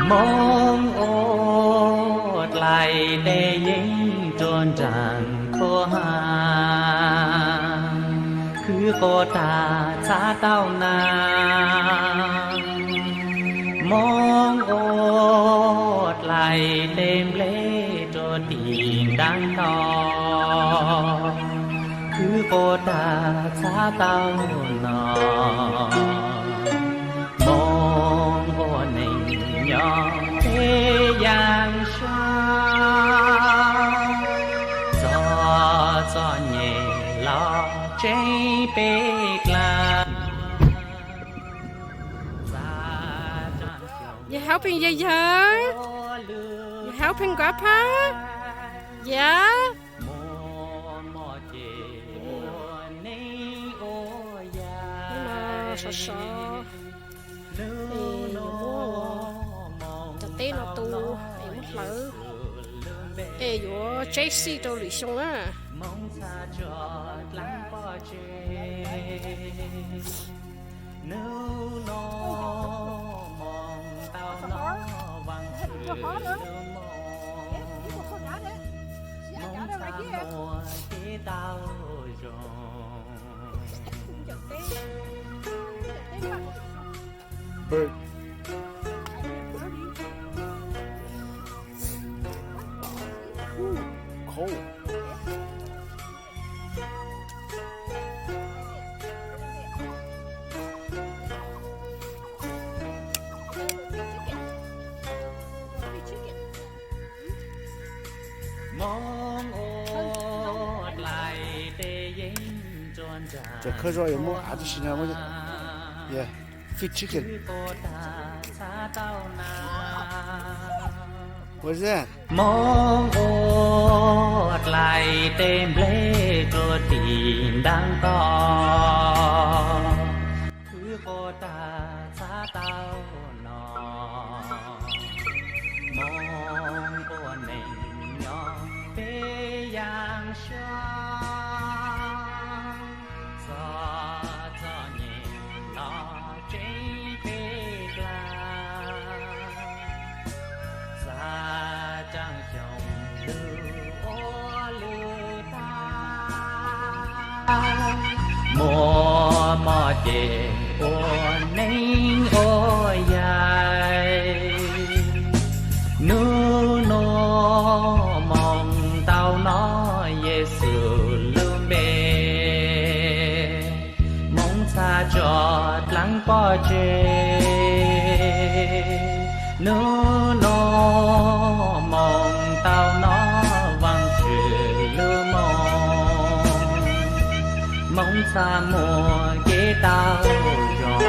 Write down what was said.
mong ốt lại để dính trôn tràn khô hà cứ cô ta xa tao nàng mong ốt lại đêm lễ cho tình đang đo cứ cô ta xa tao nàng mong ốt này nhỏ thế gian xa gió nhẹ lo trái bê la. You helping Yaya? You helping Grandpa? Yeah? Sợ sợ tên nó tu em mất lỡ ê yo JC đâu lì xong á Bird. Cold. 저 커져요 뭐 아저씨냐 뭐지? 예, feed chicken. What's that? Mong ốt lại tên lễ cho tình đang to cứ cô ta xa tao nọ mong cô này nhỏ bê giang sang gió gió nhẹ nó trái bê la xa trăng chồng lưu ô lưu ta mùa mò chê ô nênh ô dài nu nô mong tao nói Giê-xu lưu bê mong xa chọt lắng bỏ chê nu nô mong tao nó vang trừ lưu mong xa mùa ghé tao rồi